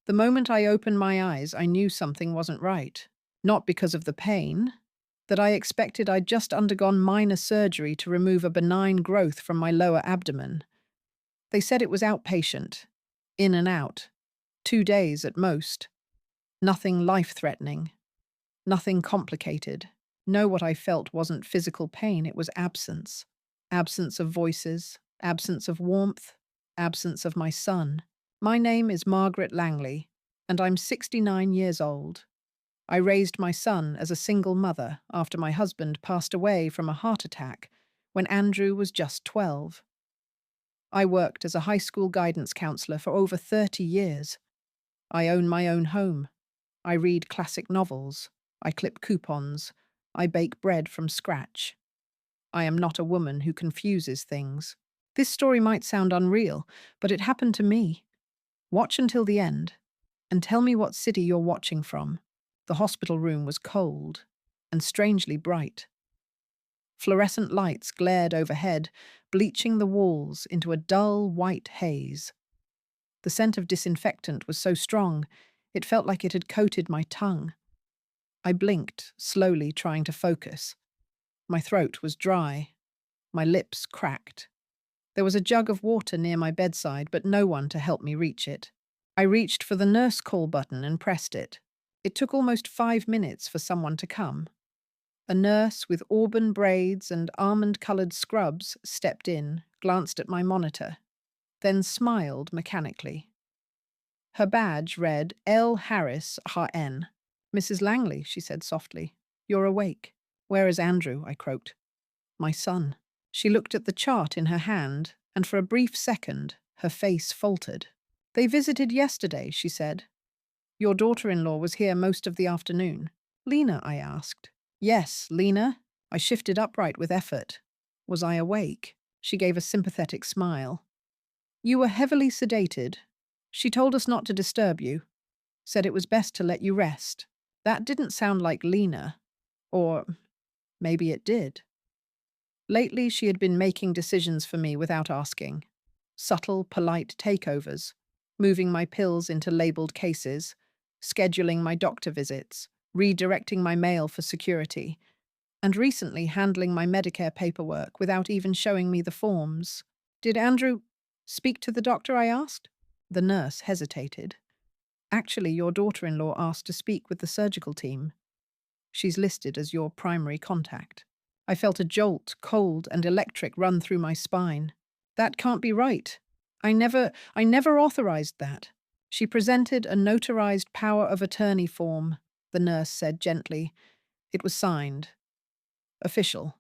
The moment I opened my eyes, I knew something wasn't right. Not because of the pain, that I expected. I'd just undergone minor surgery to remove a benign growth from my lower abdomen. They said it was outpatient, in and out, 2 days at most. Nothing life-threatening, nothing complicated. No, what I felt wasn't physical pain, it was absence. Absence of voices, absence of warmth, absence of my son. My name is Margaret Langley, and I'm 69 years old. I raised my son as a single mother after my husband passed away from a heart attack when Andrew was just 12. I worked as a high school guidance counselor for over 30 years. I own my own home. I read classic novels. I clip coupons. I bake bread from scratch. I am not a woman who confuses things. This story might sound unreal, but it happened to me. Watch until the end, and tell me what city you're watching from. The hospital room was cold and strangely bright. Fluorescent lights glared overhead, bleaching the walls into a dull white haze. The scent of disinfectant was so strong, it felt like it had coated my tongue. I blinked, slowly trying to focus. My throat was dry. My lips cracked. There was a jug of water near my bedside, but no one to help me reach it. I reached for the nurse call button and pressed it. It took almost 5 minutes for someone to come. A nurse with auburn braids and almond-colored scrubs stepped in, glanced at my monitor, then smiled mechanically. Her badge read L. Harris, RN. "Mrs. Langley," she said softly. "You're awake." "Where is Andrew?" I croaked. "My son." She looked at the chart in her hand, and for a brief second, her face faltered. "They visited yesterday," she said. "Your daughter-in-law was here most of the afternoon." "Lena?" I asked. "Yes, Lena." I shifted upright with effort. Was I awake? She gave a sympathetic smile. "You were heavily sedated. She told us not to disturb you. Said it was best to let you rest." That didn't sound like Lena. Or maybe it did. Lately, she had been making decisions for me without asking. Subtle, polite takeovers, moving my pills into labeled cases, scheduling my doctor visits, redirecting my mail for security, and recently handling my Medicare paperwork without even showing me the forms. "Did Andrew speak to the doctor?" I asked. The nurse hesitated. "Actually, your daughter-in-law asked to speak with the surgical team. She's listed as your primary contact." I felt a jolt, cold and electric, run through my spine. That can't be right. I never authorized that. "She presented a notarized power of attorney form," the nurse said gently. "It was signed. Official.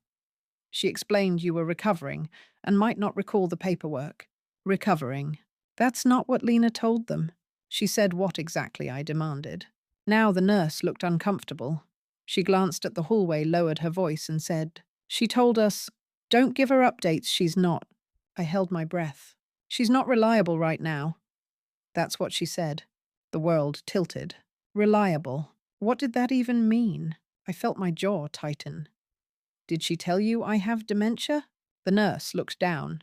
She explained you were recovering and might not recall the paperwork." Recovering. That's not what Lena told them. She said what exactly, I demanded. Now the nurse looked uncomfortable. She glanced at the hallway, lowered her voice, and said, "She told us, don't give her updates, she's not." I held my breath. "She's not reliable right now." That's what she said. The world tilted. Reliable. What did that even mean? I felt my jaw tighten. "Did she tell you I have dementia?" The nurse looked down.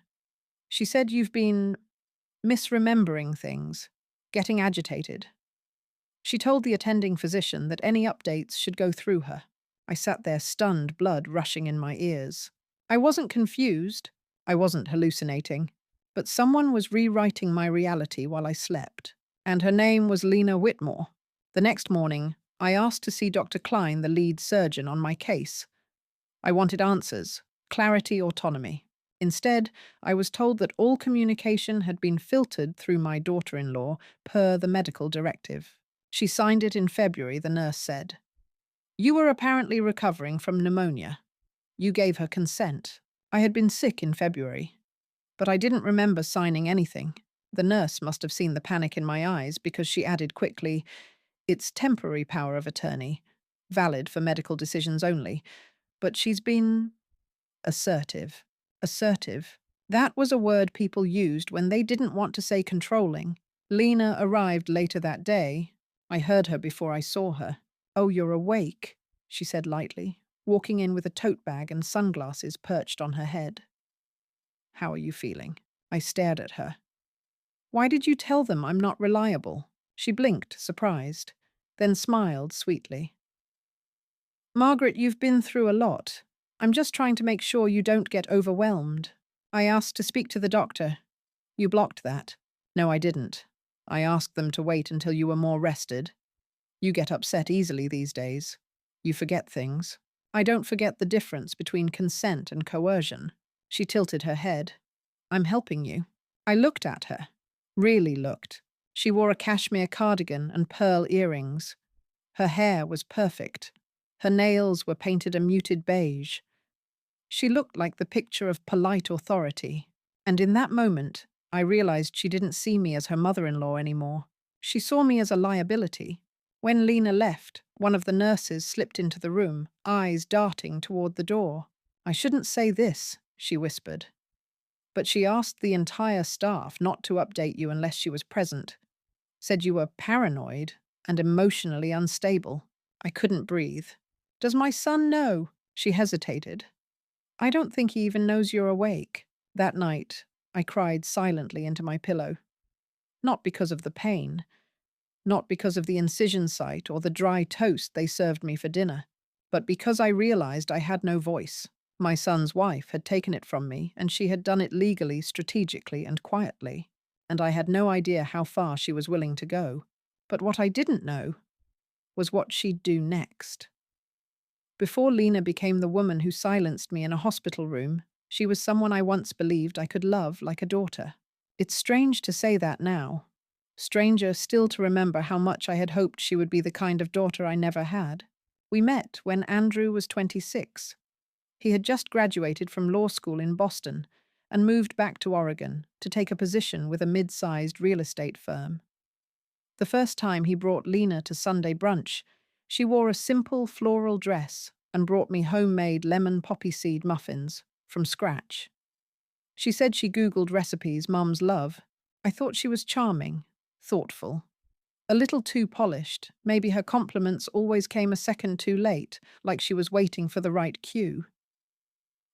"She said you've been misremembering things, getting agitated." She told the attending physician that any updates should go through her. I sat there, stunned, blood rushing in my ears. I wasn't confused. I wasn't hallucinating. But someone was rewriting my reality while I slept. And her name was Lena Whitmore. The next morning, I asked to see Dr. Klein, the lead surgeon on my case. I wanted answers, clarity, autonomy. Instead, I was told that all communication had been filtered through my daughter-in-law per the medical directive. She signed it in February, the nurse said. "You were apparently recovering from pneumonia. You gave her consent. I had been sick in February, but I didn't remember signing anything." The nurse must have seen the panic in my eyes because she added quickly, "It's temporary power of attorney, valid for medical decisions only, but she's been assertive." Assertive. That was a word people used when they didn't want to say controlling. Lena arrived later that day. I heard her before I saw her. "Oh, you're awake," she said lightly, walking in with a tote bag and sunglasses perched on her head. "How are you feeling?" I stared at her. "Why did you tell them I'm not reliable?" She blinked, surprised, then smiled sweetly. Margaret, you've been through a lot. I'm just trying to make sure you don't get overwhelmed. I asked to speak to the doctor. You blocked that. No, I didn't. I asked them to wait until you were more rested. You get upset easily these days. You forget things. I don't forget the difference between consent and coercion. She tilted her head. I'm helping you. I looked at her. Really looked. She wore a cashmere cardigan and pearl earrings. Her hair was perfect. Her nails were painted a muted beige. She looked like the picture of polite authority. And in that moment, I realized she didn't see me as her mother-in-law anymore. She saw me as a liability. When Lena left, one of the nurses slipped into the room, eyes darting toward the door. I shouldn't say this, she whispered. But she asked the entire staff not to update you unless she was present. Said you were paranoid and emotionally unstable. I couldn't breathe. Does my son know? She hesitated. I don't think he even knows you're awake. That night, I cried silently into my pillow. Not because of the pain, not because of the incision site or the dry toast they served me for dinner, but because I realized I had no voice. My son's wife had taken it from me, and she had done it legally, strategically, and quietly, and I had no idea how far she was willing to go. But what I didn't know was what she'd do next. Before Lena became the woman who silenced me in a hospital room, she was someone I once believed I could love like a daughter. It's strange to say that now. Stranger still to remember how much I had hoped she would be the kind of daughter I never had. We met when Andrew was 26. He had just graduated from law school in Boston and moved back to Oregon to take a position with a mid-sized real estate firm. The first time he brought Lena to Sunday brunch, she wore a simple floral dress and brought me homemade lemon poppy seed muffins from scratch. She said she Googled recipes mums love. I thought she was charming, thoughtful. A little too polished, maybe her compliments always came a second too late, like she was waiting for the right cue.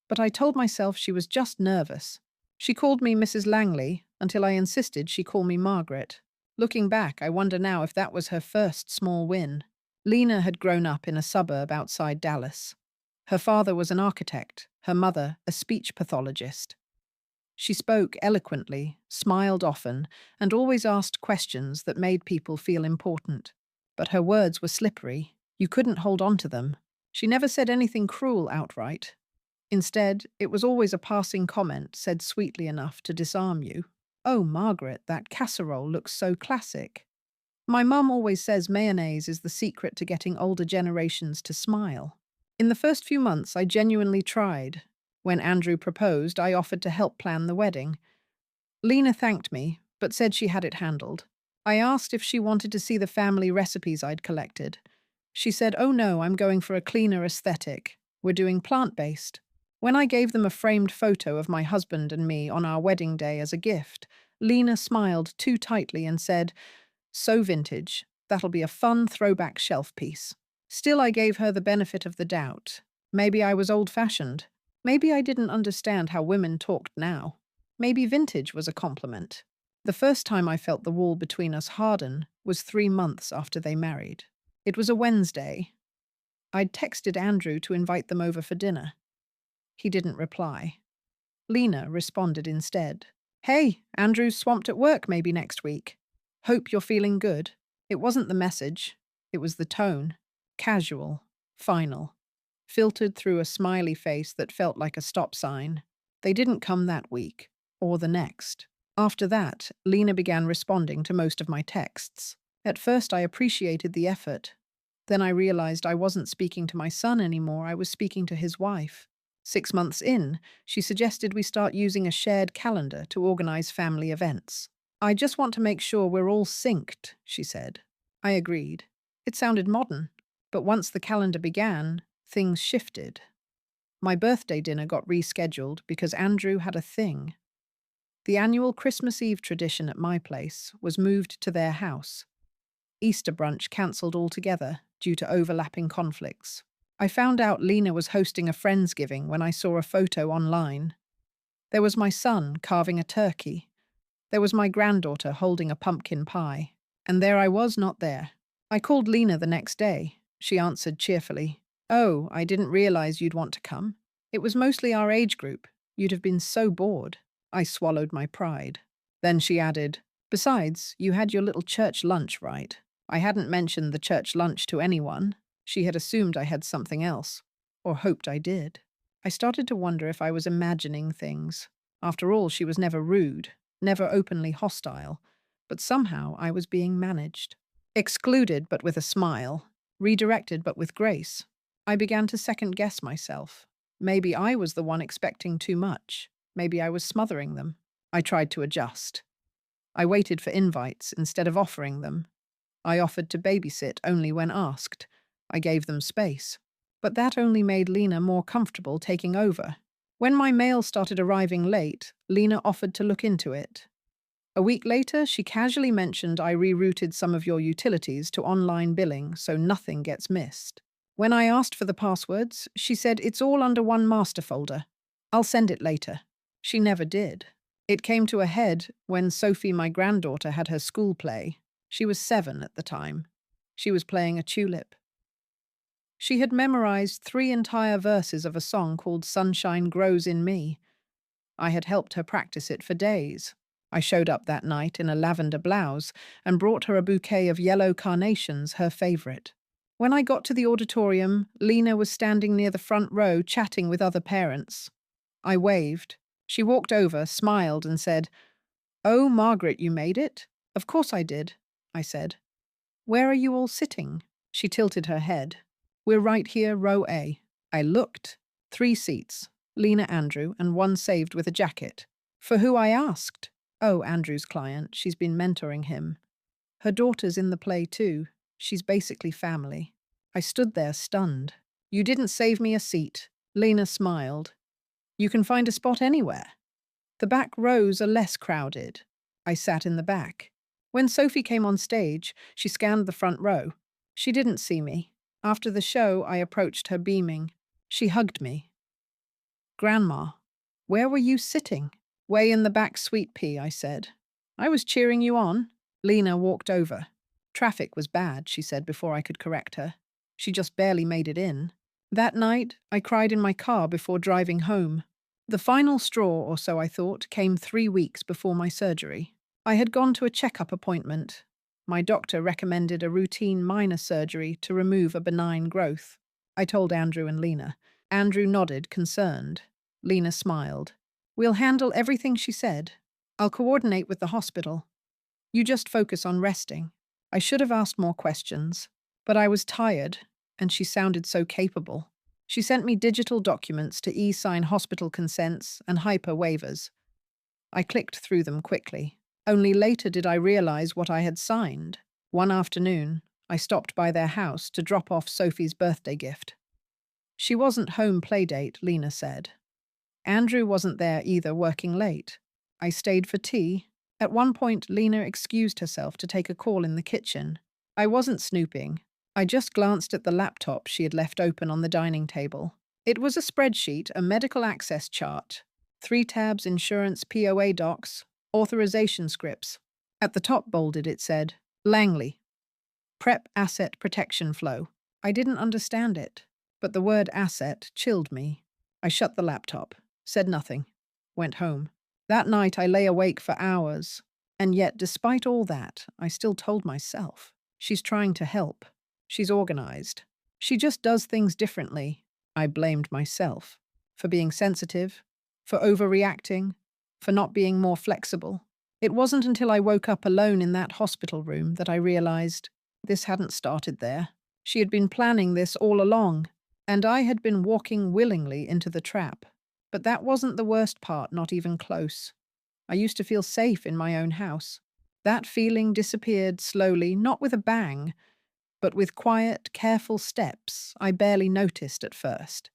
But I told myself she was just nervous. She called me Mrs. Langley until I insisted she call me Margaret. Looking back, I wonder now if that was her first small win. Lena had grown up in a suburb outside Dallas. Her father was an architect, her mother a speech pathologist. She spoke eloquently, smiled often, and always asked questions that made people feel important. But her words were slippery. You couldn't hold on to them. She never said anything cruel outright. Instead, it was always a passing comment said sweetly enough to disarm you. Oh, Margaret, that casserole looks so classic. My mum always says mayonnaise is the secret to getting older generations to smile. In the first few months, I genuinely tried. When Andrew proposed, I offered to help plan the wedding. Lena thanked me, but said she had it handled. I asked if she wanted to see the family recipes I'd collected. She said, oh no, I'm going for a cleaner aesthetic. We're doing plant-based. When I gave them a framed photo of my husband and me on our wedding day as a gift, Lena smiled too tightly and said, so vintage, that'll be a fun throwback shelf piece. Still, I gave her the benefit of the doubt. Maybe I was old-fashioned. Maybe I didn't understand how women talked now. Maybe vintage was a compliment. The first time I felt the wall between us harden was 3 months after they married. It was a Wednesday. I'd texted Andrew to invite them over for dinner. He didn't reply. Lena responded instead. Hey, Andrew's swamped at work maybe next week. Hope you're feeling good. It wasn't the message. It was the tone. Casual. Final. Filtered through a smiley face that felt like a stop sign. They didn't come that week. Or the next. After that, Lena began responding to most of my texts. At first, I appreciated the effort. Then I realized I wasn't speaking to my son anymore. I was speaking to his wife. 6 months in, she suggested we start using a shared calendar to organize family events. I just want to make sure we're all synced, she said. I agreed. It sounded modern. But once the calendar began, things shifted. My birthday dinner got rescheduled because Andrew had a thing. The annual Christmas Eve tradition at my place was moved to their house. Easter brunch cancelled altogether due to overlapping conflicts. I found out Lena was hosting a Friendsgiving when I saw a photo online. There was my son carving a turkey. There was my granddaughter holding a pumpkin pie. And there I was not there. I called Lena the next day. She answered cheerfully, "Oh, I didn't realize you'd want to come. It was mostly our age group. You'd have been so bored." I swallowed my pride. Then she added, "Besides, you had your little church lunch, right?" I hadn't mentioned the church lunch to anyone. She had assumed I had something else, or hoped I did. I started to wonder if I was imagining things. After all, she was never rude, never openly hostile, but somehow I was being managed. Excluded but with a smile, redirected but with grace. I began to second-guess myself. Maybe I was the one expecting too much. Maybe I was smothering them. I tried to adjust. I waited for invites instead of offering them. I offered to babysit only when asked. I gave them space. But that only made Lena more comfortable taking over. When my mail started arriving late, Lena offered to look into it. A week later, she casually mentioned I rerouted some of your utilities to online billing so nothing gets missed. When I asked for the passwords, she said it's all under one master folder. I'll send it later. She never did. It came to a head when Sophie, my granddaughter, had her school play. She was 7 at the time. She was playing a tulip. She had memorized 3 entire verses of a song called "Sunshine Grows in Me." I had helped her practice it for days. I showed up that night in a lavender blouse and brought her a bouquet of yellow carnations, her favorite. When I got to the auditorium, Lena was standing near the front row chatting with other parents. I waved. She walked over, smiled, and said, "Oh, Margaret, you made it?" "Of course I did," I said. "Where are you all sitting?" She tilted her head. "We're right here, row A." I looked. 3 seats, Lena, Andrew, and 1 saved with a jacket. For who, I asked. "Oh, Andrew's client. She's been mentoring him. Her daughter's in the play too. She's basically family." I stood there stunned. "You didn't save me a seat." Lena smiled. "You can find a spot anywhere. The back rows are less crowded." I sat in the back. When Sophie came on stage, she scanned the front row. She didn't see me. After the show, I approached her beaming. She hugged me. "Grandma, where were you sitting?" "Way in the back, sweet pea," I said. "I was cheering you on." Lena walked over. "Traffic was bad," she said before I could correct her. She just barely made it in. That night, I cried in my car before driving home. The final straw, or so I thought, came 3 weeks before my surgery. I had gone to a checkup appointment. My doctor recommended a routine minor surgery to remove a benign growth. I told Andrew and Lena. Andrew nodded, concerned. Lena smiled. "We'll handle everything," she said. "I'll coordinate with the hospital. You just focus on resting." I should have asked more questions, but I was tired, and she sounded so capable. She sent me digital documents to e-sign hospital consents and hyper waivers. I clicked through them quickly. Only later did I realize what I had signed. One afternoon, I stopped by their house to drop off Sophie's birthday gift. She wasn't home playdate, Lena said. Andrew wasn't there either, working late. I stayed for tea. At one point, Lena excused herself to take a call in the kitchen. I wasn't snooping. I just glanced at the laptop she had left open on the dining table. It was a spreadsheet, a medical access chart. 3 tabs, insurance, POA docs, authorization scripts. At the top, bolded, it said, Langley. Prep asset protection flow. I didn't understand it, but the word asset chilled me. I shut the laptop, said nothing, went home. That night I lay awake for hours, and yet despite all that, I still told myself, she's trying to help. She's organized. She just does things differently. I blamed myself for being sensitive, for overreacting, for not being more flexible. It wasn't until I woke up alone in that hospital room that I realized this hadn't started there. She had been planning this all along, and I had been walking willingly into the trap. But that wasn't the worst part, not even close. I used to feel safe in my own house. That feeling disappeared slowly, not with a bang, but with quiet, careful steps I barely noticed at first.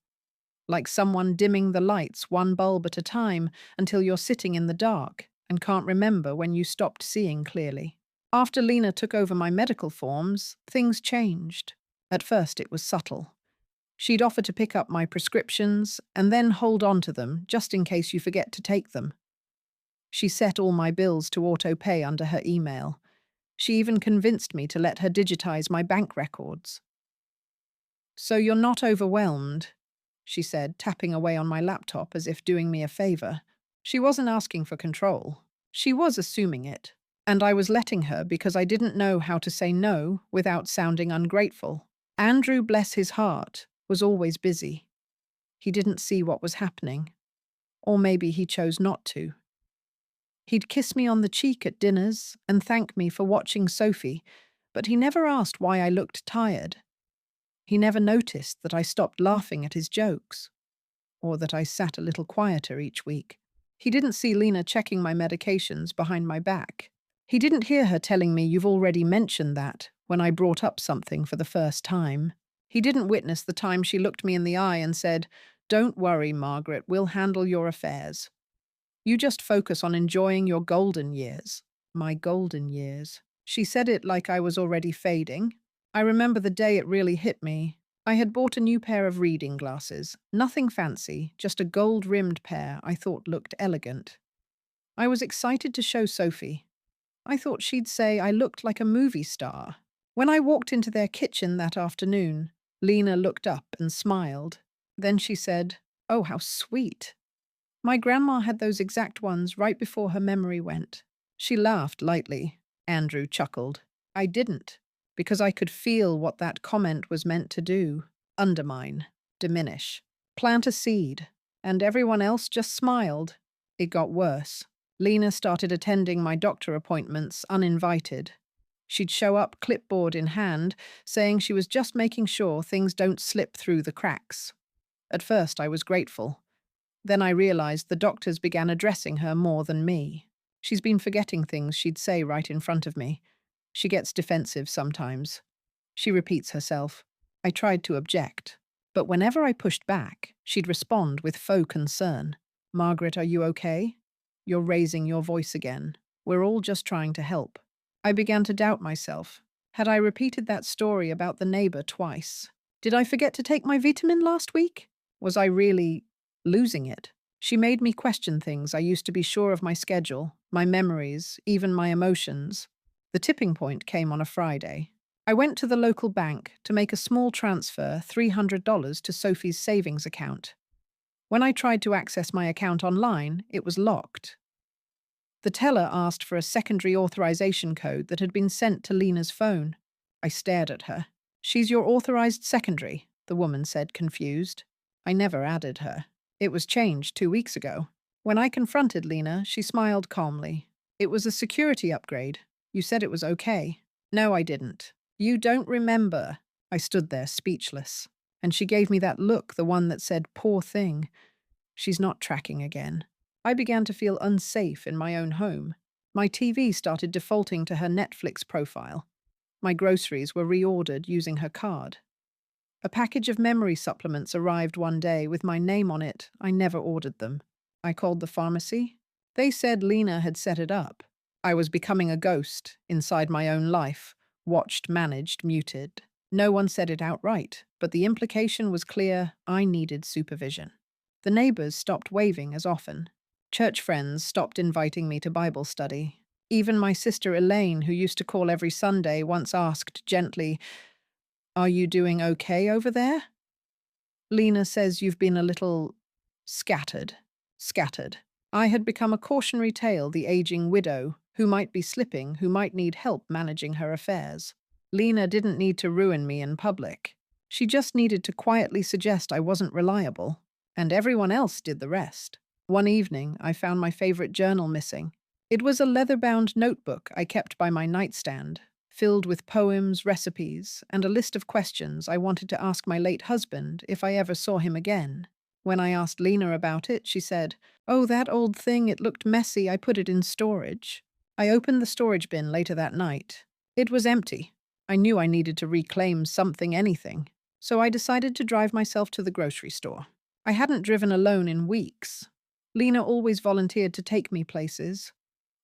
Like someone dimming the lights one bulb at a time until you're sitting in the dark and can't remember when you stopped seeing clearly. After Lena took over my medical forms, things changed. At first it was subtle. She'd offer to pick up my prescriptions and then hold on to them just in case you forget to take them. She set all my bills to auto-pay under her email. She even convinced me to let her digitize my bank records. "So you're not overwhelmed," she said, tapping away on my laptop as if doing me a favor. She wasn't asking for control. She was assuming it. And I was letting her because I didn't know how to say no without sounding ungrateful. Andrew, bless his heart, was always busy. He didn't see what was happening. Or maybe he chose not to. He'd kiss me on the cheek at dinners and thank me for watching Sophie, but he never asked why I looked tired. He never noticed that I stopped laughing at his jokes, or that I sat a little quieter each week. He didn't see Lena checking my medications behind my back. He didn't hear her telling me, "You've already mentioned that," when I brought up something for the first time. He didn't witness the time she looked me in the eye and said, "Don't worry, Margaret, we'll handle your affairs. You just focus on enjoying your golden years." My golden years. She said it like I was already fading. I remember the day it really hit me. I had bought a new pair of reading glasses. Nothing fancy, just a gold-rimmed pair I thought looked elegant. I was excited to show Sophie. I thought she'd say I looked like a movie star. When I walked into their kitchen that afternoon, Lena looked up and smiled. Then she said, "Oh, how sweet." My grandma had those exact ones right before her memory went. She laughed lightly. Andrew chuckled. I didn't, because I could feel what that comment was meant to do. Undermine, diminish, plant a seed. And everyone else just smiled. It got worse. Lena started attending my doctor appointments uninvited. She'd show up clipboard in hand, saying she was just making sure things don't slip through the cracks. At first I was grateful. Then I realized the doctors began addressing her more than me. She's been forgetting things she'd say right in front of me. She gets defensive sometimes. She repeats herself. I tried to object, but whenever I pushed back, she'd respond with faux concern. "Margaret, are you okay? You're raising your voice again. We're all just trying to help." I began to doubt myself. Had I repeated that story about the neighbor twice? Did I forget to take my vitamin last week? Was I really losing it? She made me question things I used to be sure of: my schedule, my memories, even my emotions. The tipping point came on a Friday. I went to the local bank to make a small transfer, $300, to Sophie's savings account. When I tried to access my account online, it was locked. The teller asked for a secondary authorization code that had been sent to Lena's phone. I stared at her. "She's your authorized secondary," the woman said, confused. I never added her. It was changed 2 weeks ago. When I confronted Lena, she smiled calmly. "It was a security upgrade. You said it was okay." "No, I didn't." "You don't remember." I stood there speechless. And she gave me that look, the one that said, "Poor thing. She's not tracking again." I began to feel unsafe in my own home. My TV started defaulting to her Netflix profile. My groceries were reordered using her card. A package of memory supplements arrived one day with my name on it. I never ordered them. I called the pharmacy. They said Lena had set it up. I was becoming a ghost inside my own life, watched, managed, muted. No one said it outright, but the implication was clear: I needed supervision. The neighbors stopped waving as often. Church friends stopped inviting me to Bible study. Even my sister Elaine, who used to call every Sunday, once asked gently, "Are you doing okay over there?" "Lena says you've been a little scattered." Scattered. I had become a cautionary tale, the aging widow, who might be slipping, who might need help managing her affairs. Lena didn't need to ruin me in public. She just needed to quietly suggest I wasn't reliable, and everyone else did the rest. One evening, I found my favorite journal missing. It was a leather-bound notebook I kept by my nightstand, filled with poems, recipes, and a list of questions I wanted to ask my late husband if I ever saw him again. When I asked Lena about it, she said, "Oh, that old thing, it looked messy. I put it in storage." I opened the storage bin later that night. It was empty. I knew I needed to reclaim something, anything. So I decided to drive myself to the grocery store. I hadn't driven alone in weeks. Lena always volunteered to take me places.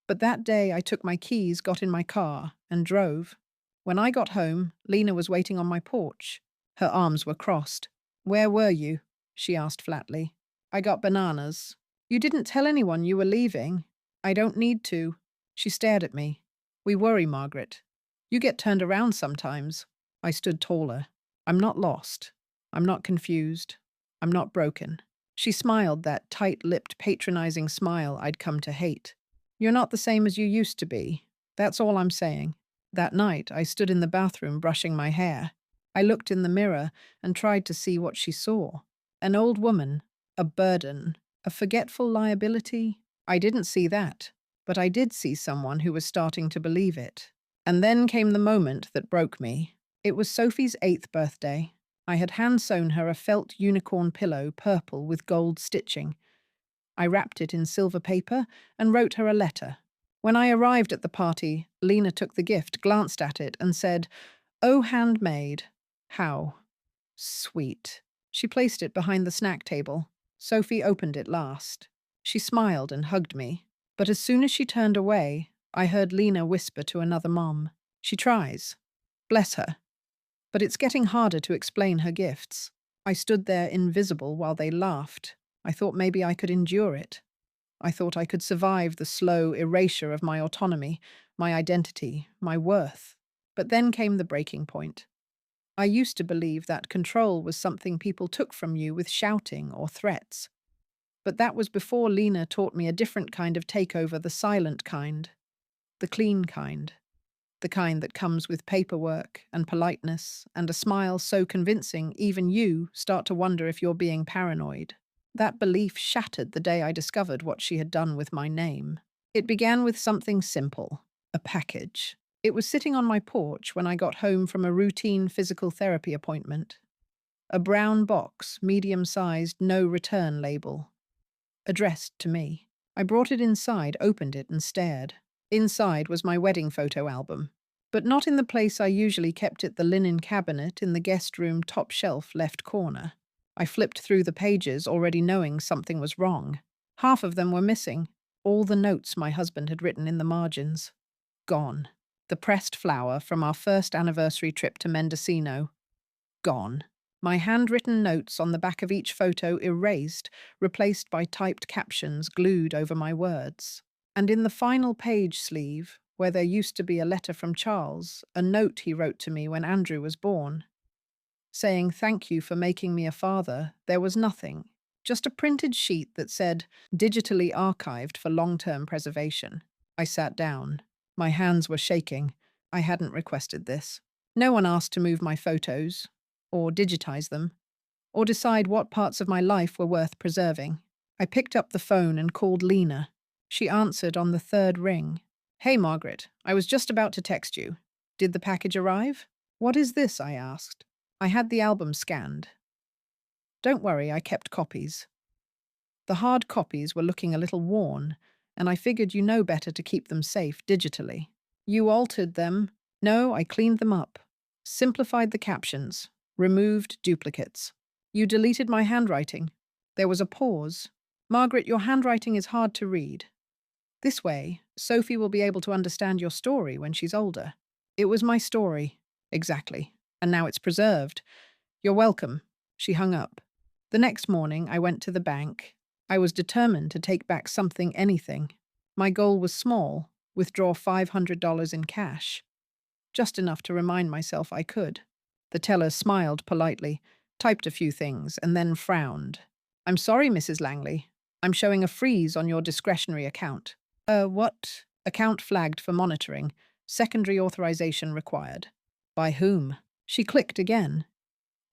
But that day I took my keys, got in my car, and drove. When I got home, Lena was waiting on my porch. Her arms were crossed. "Where were you?" she asked flatly. "I got bananas." "You didn't tell anyone you were leaving." "I don't need to." She stared at me. We worry, Margaret. You get turned around sometimes. I stood taller. I'm not lost. I'm not confused. I'm not broken. She smiled that tight-lipped, patronizing smile I'd come to hate. You're not the same as you used to be. That's all I'm saying. That night, I stood in the bathroom brushing my hair. I looked in the mirror and tried to see what she saw. An old woman, a burden, a forgetful liability. I didn't see that, but I did see someone who was starting to believe it. And then came the moment that broke me. It was Sophie's 8th birthday. I had hand-sewn her a felt unicorn pillow, purple with gold stitching. I wrapped it in silver paper and wrote her a letter. When I arrived at the party, Lena took the gift, glanced at it, and said, "Oh, handmade. How sweet." She placed it behind the snack table. Sophie opened it last. She smiled and hugged me. But as soon as she turned away, I heard Lena whisper to another mom, "She tries. Bless her." But it's getting harder to explain her gifts. I stood there invisible while they laughed. I thought maybe I could endure it. I thought I could survive the slow erasure of my autonomy, my identity, my worth. But then came the breaking point. I used to believe that control was something people took from you with shouting or threats. But that was before Lena taught me a different kind of takeover, the silent kind, the clean kind. The kind that comes with paperwork and politeness and a smile so convincing even you start to wonder if you're being paranoid. That belief shattered the day I discovered what she had done with my name. It began with something simple, a package. It was sitting on my porch when I got home from a routine physical therapy appointment. A brown box, medium-sized, no return label, addressed to me. I brought it inside, opened it, and stared. Inside was my wedding photo album, but not in the place I usually kept it, the linen cabinet in the guest room top shelf left corner. I flipped through the pages, already knowing something was wrong. Half of them were missing, all the notes my husband had written in the margins. Gone. The pressed flower from our first anniversary trip to Mendocino. Gone. My handwritten notes on the back of each photo erased, replaced by typed captions glued over my words. And in the final page sleeve, where there used to be a letter from Charles, a note he wrote to me when Andrew was born, saying thank you for making me a father, there was nothing, just a printed sheet that said, digitally archived for long-term preservation. I sat down. My hands were shaking. I hadn't requested this. No one asked to move my photos, or digitize them, or decide what parts of my life were worth preserving. I picked up the phone and called Lena. She answered on the third ring. "Hey, Margaret, I was just about to text you. Did the package arrive?" "What is this?" I asked. I had the album scanned. Don't worry, I kept copies. The hard copies were looking a little worn, and I figured you know better to keep them safe digitally. "You altered them." "No, I cleaned them up. Simplified the captions. Removed duplicates." "You deleted my handwriting." There was a pause. "Margaret, your handwriting is hard to read. This way, Sophie will be able to understand your story when she's older." It was my story. Exactly. And now it's preserved. "You're welcome." She hung up. The next morning, I went to the bank. I was determined to take back something, anything. My goal was small, withdraw $500 in cash. Just enough to remind myself I could. The teller smiled politely, typed a few things, and then frowned. "I'm sorry, Mrs. Langley. I'm showing a freeze on your discretionary account." What?" "Account flagged for monitoring. Secondary authorization required." "By whom?" She clicked again.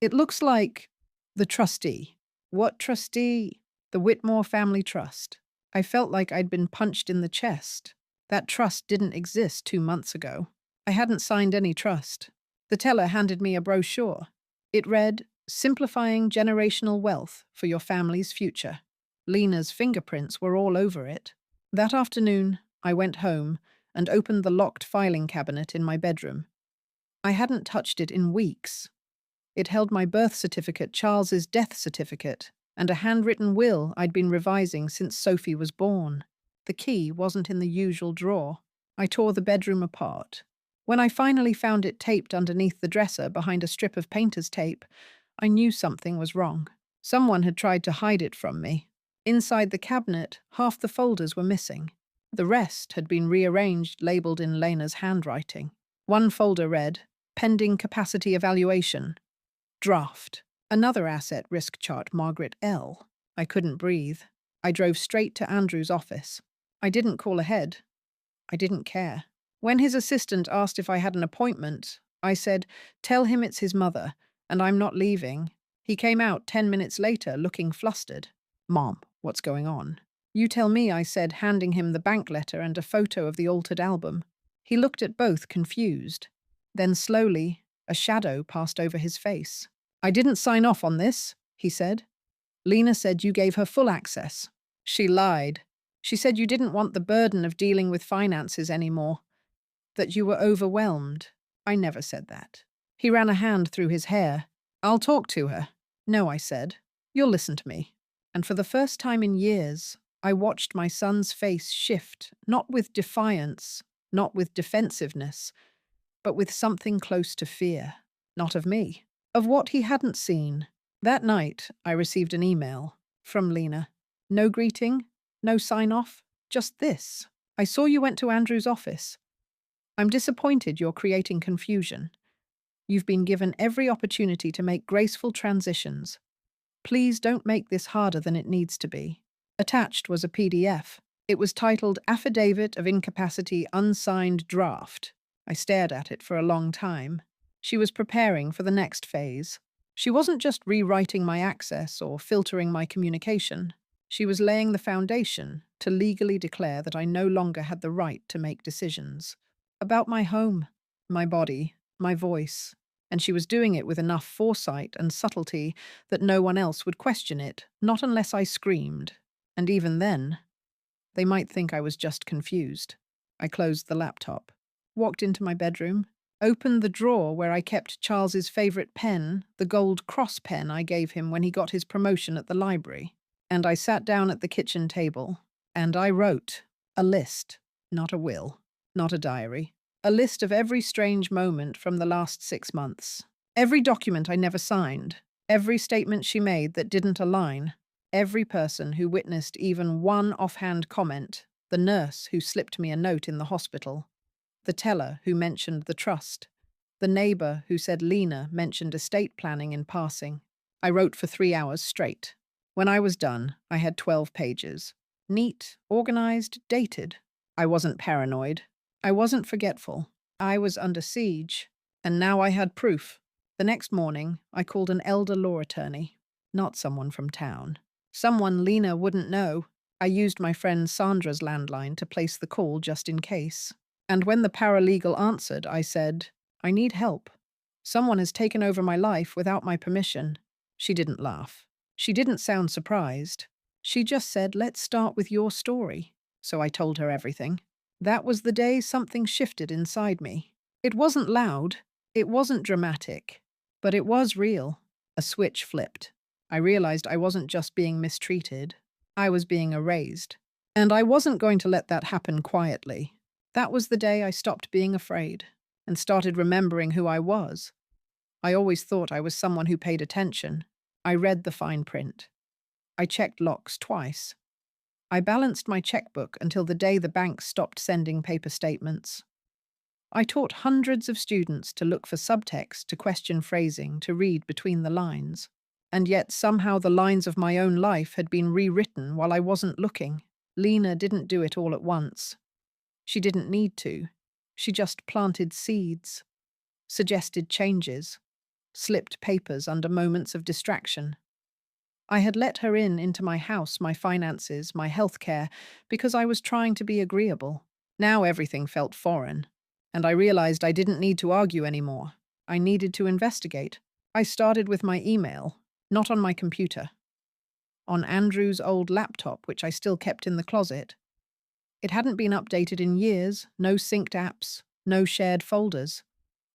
"It looks like the trustee." "What trustee?" "The Whitmore Family Trust." I felt like I'd been punched in the chest. That trust didn't exist 2 months ago. I hadn't signed any trust. The teller handed me a brochure. It read, "Simplifying Generational Wealth for Your Family's Future." Lena's fingerprints were all over it. That afternoon, I went home and opened the locked filing cabinet in my bedroom. I hadn't touched it in weeks. It held my birth certificate, Charles's death certificate, and a handwritten will I'd been revising since Sophie was born. The key wasn't in the usual drawer. I tore the bedroom apart. When I finally found it taped underneath the dresser behind a strip of painter's tape, I knew something was wrong. Someone had tried to hide it from me. Inside the cabinet, half the folders were missing. The rest had been rearranged, labeled in Lena's handwriting. One folder read, Pending Capacity Evaluation. Draft. Another asset risk chart, Margaret L. I couldn't breathe. I drove straight to Andrew's office. I didn't call ahead. I didn't care. When his assistant asked if I had an appointment, I said, Tell him it's his mother, and I'm not leaving. He came out 10 minutes later, looking flustered. Mom, what's going on? You tell me, I said, handing him the bank letter and a photo of the altered album. He looked at both, confused. Then slowly, a shadow passed over his face. I didn't sign off on this, he said. Lena said you gave her full access. She lied. She said you didn't want the burden of dealing with finances anymore, that you were overwhelmed. I never said that. He ran a hand through his hair. I'll talk to her. No, I said. You'll listen to me. And for the first time in years, I watched my son's face shift, not with defiance, not with defensiveness, but with something close to fear. Not of me, of what he hadn't seen. That night, I received an email from Lena. No greeting, no sign-off, just this. I saw you went to Andrew's office. I'm disappointed you're creating confusion. You've been given every opportunity to make graceful transitions. Please don't make this harder than it needs to be. Attached was a PDF. It was titled Affidavit of Incapacity Unsigned Draft. I stared at it for a long time. She was preparing for the next phase. She wasn't just rewriting my access or filtering my communication. She was laying the foundation to legally declare that I no longer had the right to make decisions about my home, my body, my voice, and she was doing it with enough foresight and subtlety that no one else would question it, not unless I screamed. And even then, they might think I was just confused. I closed the laptop, walked into my bedroom, opened the drawer where I kept Charles's favorite pen, the gold cross pen I gave him when he got his promotion at the library, and I sat down at the kitchen table, and I wrote a list, not a will, not a diary, a list of every strange moment from the last 6 months, every document I never signed, every statement she made that didn't align, every person who witnessed even one offhand comment, the nurse who slipped me a note in the hospital, the teller who mentioned the trust, the neighbor who said Lena mentioned estate planning in passing. I wrote for 3 hours straight. When I was done, I had 12 pages. Neat, organized, dated. I wasn't paranoid. I wasn't forgetful. I was under siege. And now I had proof. The next morning, I called an elder law attorney, not someone from town. Someone Lena wouldn't know. I used my friend Sandra's landline to place the call just in case. And when the paralegal answered, I said, I need help. Someone has taken over my life without my permission. She didn't laugh. She didn't sound surprised. She just said, let's start with your story. So I told her everything. That was the day something shifted inside me. It wasn't loud. It wasn't dramatic. But it was real. A switch flipped. I realized I wasn't just being mistreated. I was being erased. And I wasn't going to let that happen quietly. That was the day I stopped being afraid and started remembering who I was. I always thought I was someone who paid attention. I read the fine print. I checked locks twice. I balanced my checkbook until the day the bank stopped sending paper statements. I taught hundreds of students to look for subtext, to question phrasing, to read between the lines. And yet somehow the lines of my own life had been rewritten while I wasn't looking. Lena didn't do it all at once. She didn't need to. She just planted seeds, suggested changes, slipped papers under moments of distraction. I had let her into my house, my finances, my healthcare, because I was trying to be agreeable. Now everything felt foreign, and I realized I didn't need to argue anymore. I needed to investigate. I started with my email, not on my computer, on Andrew's old laptop, which I still kept in the closet. It hadn't been updated in years, no synced apps, no shared folders.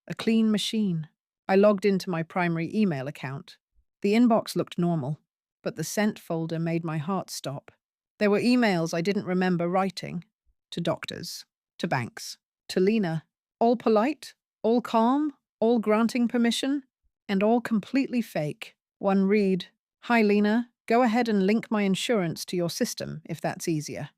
A clean machine. I logged into my primary email account. The inbox looked normal, but the sent folder made my heart stop. There were emails I didn't remember writing. To doctors, to banks, to Lena. All polite, all calm, all granting permission, and all completely fake. One read, Hi Lena, go ahead and link my insurance to your system if that's easier.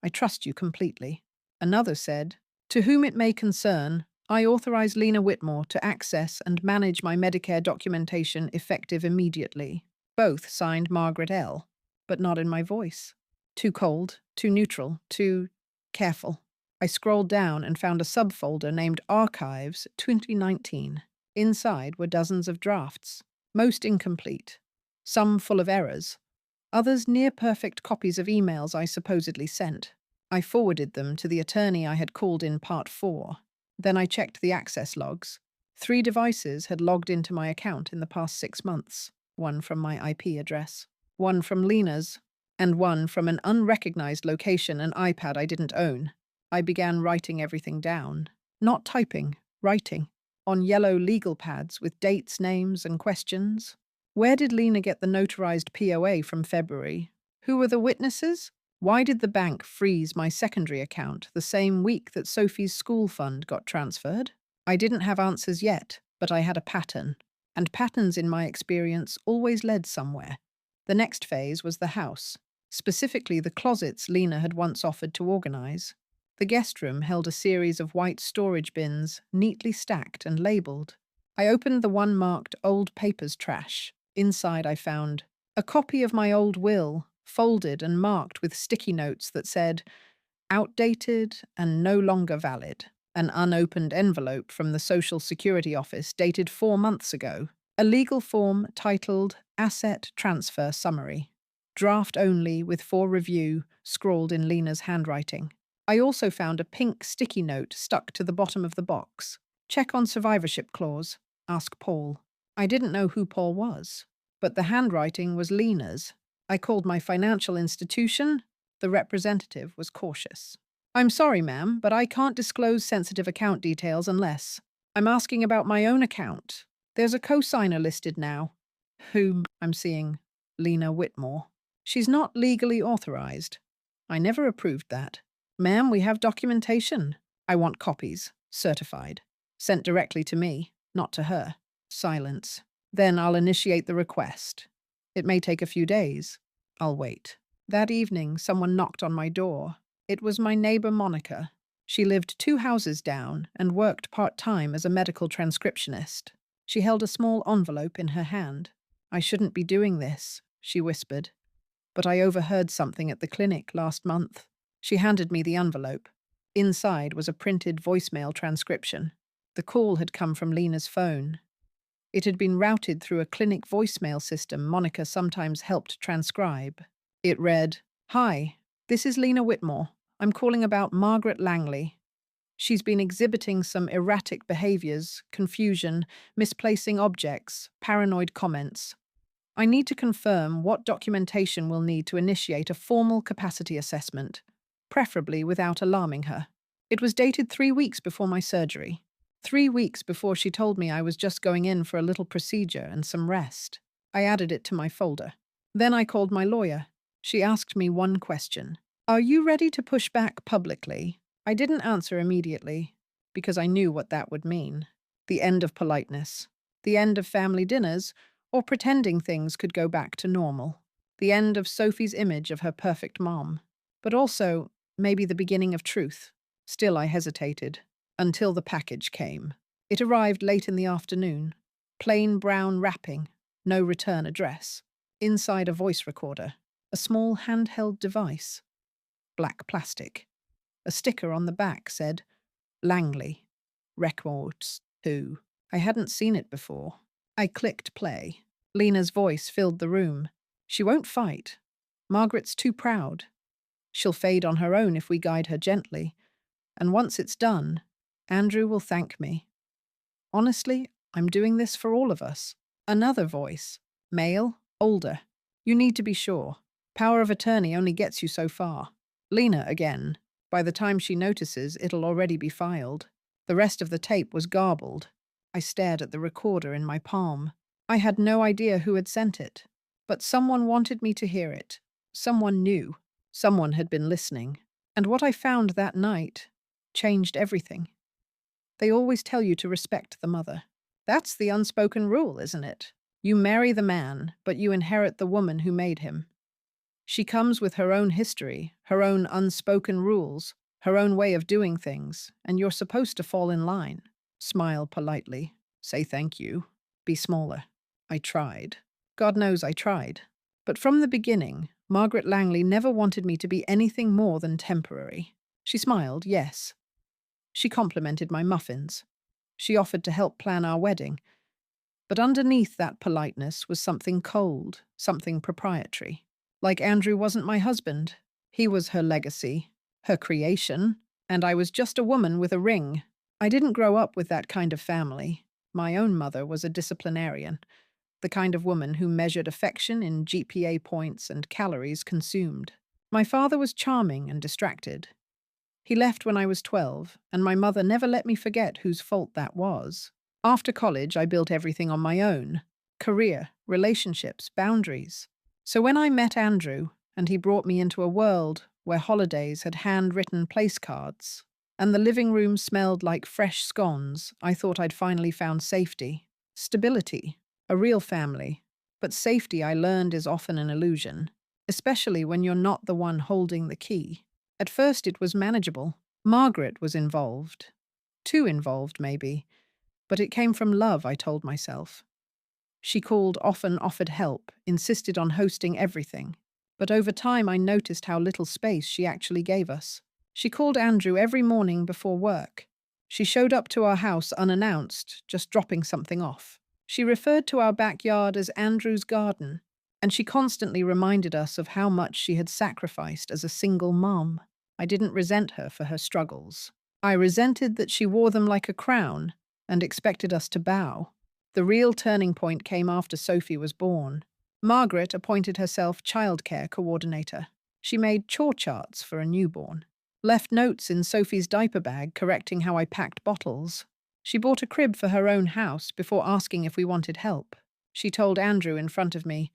I trust you completely. Another said, to whom it may concern, I authorize Lena Whitmore to access and manage my Medicare documentation effective immediately. Both signed Margaret L., but not in my voice. Too cold, too neutral, too careful. I scrolled down and found a subfolder named Archives 2019. Inside were dozens of drafts, most incomplete, some full of errors, others near-perfect copies of emails I supposedly sent. I forwarded them to the attorney I had called in Part 4. Then I checked the access logs. 3 devices had logged into my account in the past 6 months, one from my IP address, one from Lena's, and one from an unrecognized location and iPad I didn't own. I began writing everything down. Not typing, writing. On yellow legal pads with dates, names, and questions. Where did Lena get the notarized POA from February? Who were the witnesses? Why did the bank freeze my secondary account the same week that Sophie's school fund got transferred? I didn't have answers yet, but I had a pattern. And patterns, in my experience, always led somewhere. The next phase was the house, specifically the closets Lena had once offered to organize. The guest room held a series of white storage bins, neatly stacked and labeled. I opened the one marked Old Papers Trash. Inside I found a copy of my old will, folded and marked with sticky notes that said, outdated and no longer valid. An unopened envelope from the Social Security Office dated 4 months ago. A legal form titled Asset Transfer Summary. Draft only with for review, scrawled in Lena's handwriting. I also found a pink sticky note stuck to the bottom of the box. Check on survivorship clause. Ask Paul. I didn't know who Paul was, but the handwriting was Lena's. I called my financial institution. The representative was cautious. I'm sorry, ma'am, but I can't disclose sensitive account details unless I'm asking about my own account. There's a co-signer listed now. Whom I'm seeing, Lena Whitmore. She's not legally authorized. I never approved that. Ma'am, we have documentation. I want copies, certified. Sent directly to me, not to her. Silence. Then I'll initiate the request. It may take a few days. I'll wait. That evening, someone knocked on my door. It was my neighbor Monica. She lived 2 houses down and worked part-time as a medical transcriptionist. She held a small envelope in her hand. I shouldn't be doing this, she whispered. But I overheard something at the clinic last month. She handed me the envelope. Inside was a printed voicemail transcription. The call had come from Lena's phone. It had been routed through a clinic voicemail system Monica sometimes helped transcribe. It read, "Hi, this is Lena Whitmore. I'm calling about Margaret Langley. She's been exhibiting some erratic behaviors, confusion, misplacing objects, paranoid comments. I need to confirm what documentation we'll need to initiate a formal capacity assessment, preferably without alarming her." It was dated 3 weeks before my surgery. 3 weeks before she told me I was just going in for a little procedure and some rest. I added it to my folder. Then I called my lawyer. She asked me one question. Are you ready to push back publicly? I didn't answer immediately, because I knew what that would mean. The end of politeness. The end of family dinners, or pretending things could go back to normal. The end of Sophie's image of her perfect mom. But also, maybe the beginning of truth. Still I hesitated. Until the package came. It arrived late in the afternoon. Plain brown wrapping, no return address. Inside a voice recorder, a small handheld device. Black plastic. A sticker on the back said, Langley. Records 2. I hadn't seen it before. I clicked play. Lena's voice filled the room. She won't fight. Margaret's too proud. She'll fade on her own if we guide her gently. And once it's done, Andrew will thank me. Honestly, I'm doing this for all of us. Another voice. Male, older. You need to be sure. Power of attorney only gets you so far. Lena again. By the time she notices, it'll already be filed. The rest of the tape was garbled. I stared at the recorder in my palm. I had no idea who had sent it. But someone wanted me to hear it. Someone knew. Someone had been listening. And what I found that night changed everything. They always tell you to respect the mother. That's the unspoken rule, isn't it? You marry the man, but you inherit the woman who made him. She comes with her own history, her own unspoken rules, her own way of doing things, and you're supposed to fall in line. Smile politely. Say thank you. Be smaller. I tried. God knows I tried. But from the beginning, Margaret Langley never wanted me to be anything more than temporary. She smiled, yes. She complimented my muffins. She offered to help plan our wedding. But underneath that politeness was something cold, something proprietary. Like Andrew wasn't my husband. He was her legacy, her creation, and I was just a woman with a ring. I didn't grow up with that kind of family. My own mother was a disciplinarian, the kind of woman who measured affection in GPA points and calories consumed. My father was charming and distracted. He left when I was 12, and my mother never let me forget whose fault that was. After college, I built everything on my own: career, relationships, boundaries. So when I met Andrew, and he brought me into a world where holidays had handwritten place cards, and the living room smelled like fresh scones, I thought I'd finally found safety, stability, a real family. But safety, I learned, is often an illusion, especially when you're not the one holding the key. At first it was manageable. Margaret was involved. Too involved, maybe. But it came from love, I told myself. She called, often offered help, insisted on hosting everything. But over time I noticed how little space she actually gave us. She called Andrew every morning before work. She showed up to our house unannounced, just dropping something off. She referred to our backyard as Andrew's garden, and she constantly reminded us of how much she had sacrificed as a single mom. I didn't resent her for her struggles. I resented that she wore them like a crown and expected us to bow. The real turning point came after Sophie was born. Margaret appointed herself childcare coordinator. She made chore charts for a newborn, left notes in Sophie's diaper bag correcting how I packed bottles. She bought a crib for her own house before asking if we wanted help. She told Andrew in front of me,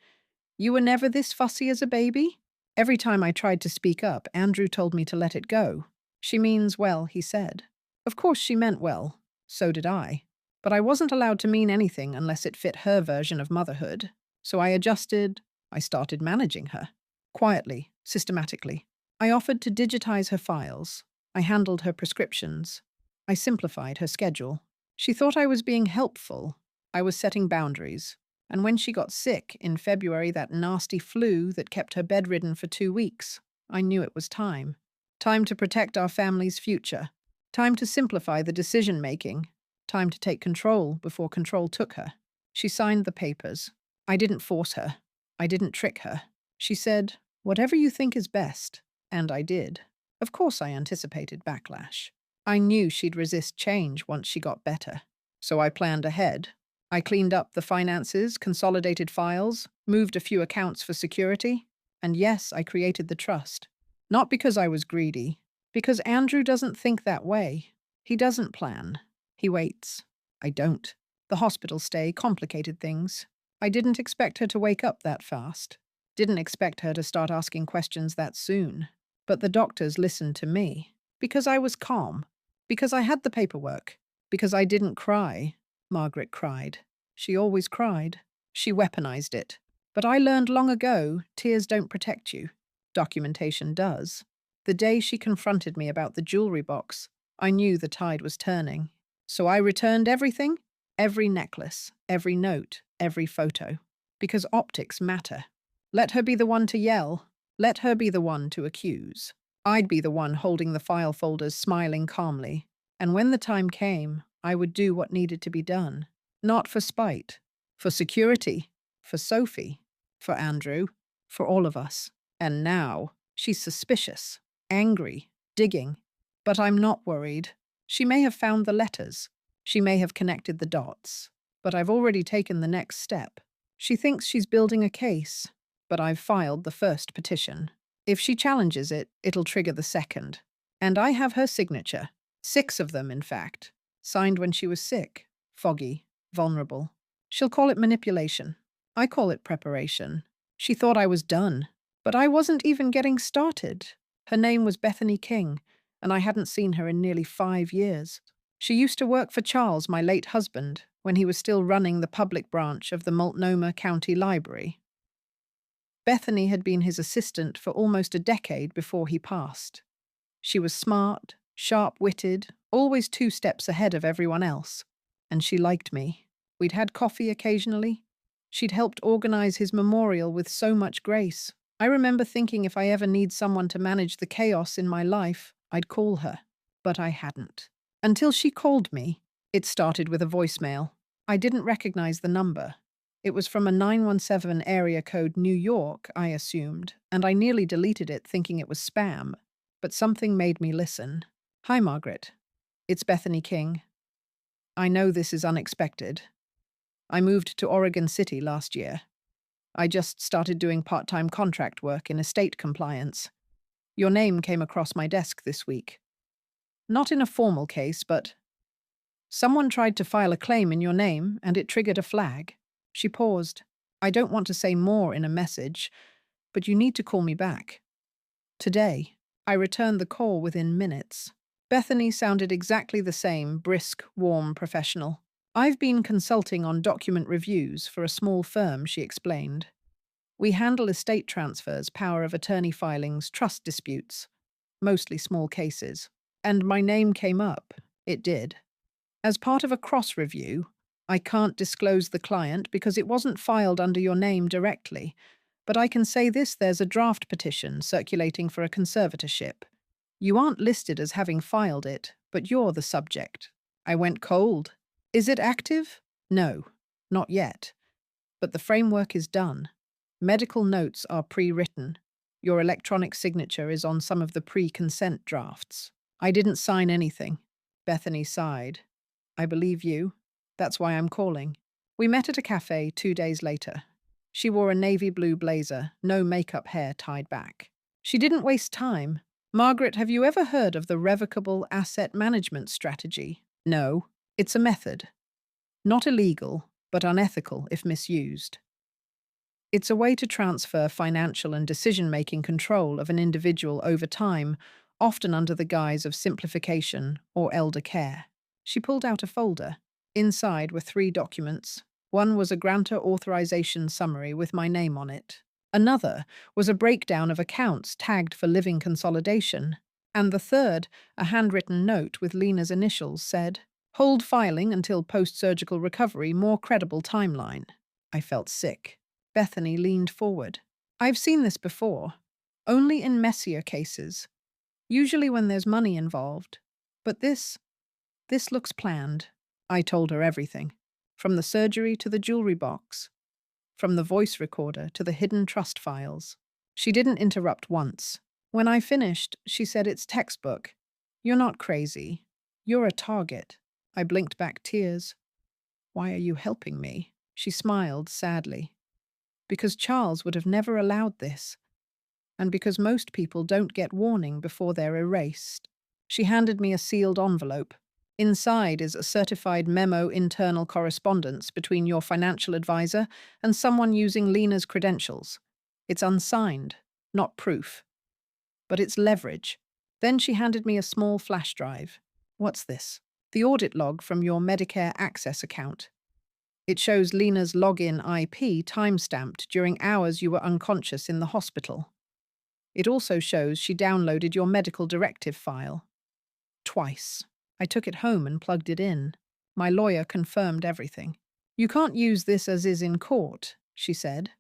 "You were never this fussy as a baby?" Every time I tried to speak up, Andrew told me to let it go. She means well, he said. Of course she meant well. So did I. But I wasn't allowed to mean anything unless it fit her version of motherhood. So I adjusted. I started managing her. Quietly, systematically. I offered to digitize her files. I handled her prescriptions. I simplified her schedule. She thought I was being helpful. I was setting boundaries. And when she got sick in February, that nasty flu that kept her bedridden for 2 weeks, I knew it was time. Time to protect our family's future. Time to simplify the decision-making. Time to take control before control took her. She signed the papers. I didn't force her. I didn't trick her. She said, "Whatever you think is best." And I did. Of course I anticipated backlash. I knew she'd resist change once she got better. So I planned ahead. I cleaned up the finances, consolidated files, moved a few accounts for security, and yes, I created the trust. Not because I was greedy, because Andrew doesn't think that way. He doesn't plan. He waits. I don't. The hospital stay complicated things. I didn't expect her to wake up that fast. Didn't expect her to start asking questions that soon. But the doctors listened to me. Because I was calm. Because I had the paperwork. Because I didn't cry. Margaret cried. She always cried. She weaponized it. But I learned long ago, tears don't protect you. Documentation does. The day she confronted me about the jewelry box, I knew the tide was turning. So I returned everything, every necklace, every note, every photo. Because optics matter. Let her be the one to yell. Let her be the one to accuse. I'd be the one holding the file folders, smiling calmly. And when the time came, I would do what needed to be done. Not for spite. For security. For Sophie. For Andrew. For all of us. And now, she's suspicious. Angry. Digging. But I'm not worried. She may have found the letters. She may have connected the dots. But I've already taken the next step. She thinks she's building a case. But I've filed the first petition. If she challenges it, it'll trigger the second. And I have her signature. 6 of them, in fact. Signed when she was sick. Foggy. Vulnerable. She'll call it manipulation. I call it preparation. She thought I was done. But I wasn't even getting started. Her name was Bethany King, and I hadn't seen her in nearly 5 years. She used to work for Charles, my late husband, when he was still running the public branch of the Multnomah County Library. Bethany had been his assistant for almost a decade before he passed. She was smart, sharp-witted, always 2 steps ahead of everyone else. And she liked me. We'd had coffee occasionally. She'd helped organize his memorial with so much grace. I remember thinking if I ever need someone to manage the chaos in my life, I'd call her. But I hadn't. Until she called me. It started with a voicemail. I didn't recognize the number. It was from a 917 area code New York, I assumed, and I nearly deleted it thinking it was spam. But something made me listen. Hi, Margaret. It's Bethany King. I know this is unexpected. I moved to Oregon City last year. I just started doing part-time contract work in estate compliance. Your name came across my desk this week. Not in a formal case, but someone tried to file a claim in your name and it triggered a flag. She paused. I don't want to say more in a message, but you need to call me back. Today. I returned the call within minutes. Bethany sounded exactly the same, brisk, warm, professional. I've been consulting on document reviews for a small firm, she explained. We handle estate transfers, power of attorney filings, trust disputes, mostly small cases. And my name came up. It did. As part of a cross-review, I can't disclose the client because it wasn't filed under your name directly. But I can say this, there's a draft petition circulating for a conservatorship. You aren't listed as having filed it, but you're the subject. I went cold. Is it active? No, not yet. But the framework is done. Medical notes are pre-written. Your electronic signature is on some of the pre-consent drafts. I didn't sign anything. Bethany sighed. I believe you. That's why I'm calling. We met at a cafe 2 days later. She wore a navy blue blazer, no makeup, hair tied back. She didn't waste time. Margaret, have you ever heard of the revocable asset management strategy? No. It's a method. Not illegal, but unethical if misused. It's a way to transfer financial and decision-making control of an individual over time, often under the guise of simplification or elder care. She pulled out a folder. Inside were 3 documents. One was a grantor authorization summary with my name on it. Another was a breakdown of accounts tagged for living consolidation. And the third, a handwritten note with Lena's initials, said, "Hold filing until post-surgical recovery, more credible timeline." I felt sick. Bethany leaned forward. I've seen this before. Only in messier cases. Usually when there's money involved. But this looks planned. I told her everything. From the surgery to the jewelry box. From the voice recorder to the hidden trust files. She didn't interrupt once. When I finished, she said it's textbook. You're not crazy. You're a target. I blinked back tears. Why are you helping me? She smiled sadly. Because Charles would have never allowed this. And because most people don't get warning before they're erased. She handed me a sealed envelope. Inside is a certified memo internal correspondence between your financial advisor and someone using Lena's credentials. It's unsigned, not proof. But it's leverage. Then she handed me a small flash drive. What's this? The audit log from your Medicare Access account. It shows Lena's login IP timestamped during hours you were unconscious in the hospital. It also shows she downloaded your medical directive file. Twice. I took it home and plugged it in. My lawyer confirmed everything. You can't use this as is in court, she said.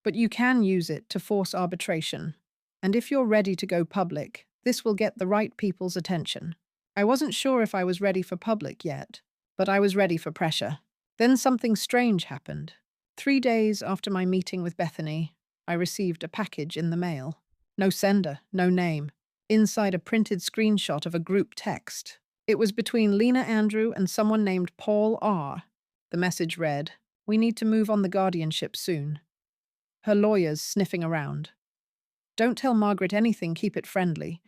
But you can use it to force arbitration. And if you're ready to go public, this will get the right people's attention. I wasn't sure if I was ready for public yet, but I was ready for pressure. Then something strange happened. 3 days after my meeting with Bethany, I received a package in the mail. No sender, no name. Inside a printed screenshot of a group text. It was between Lena Andrew and someone named Paul R. The message read, "We need to move on the guardianship soon." Her lawyer's sniffing around. "Don't tell Margaret anything, keep it friendly.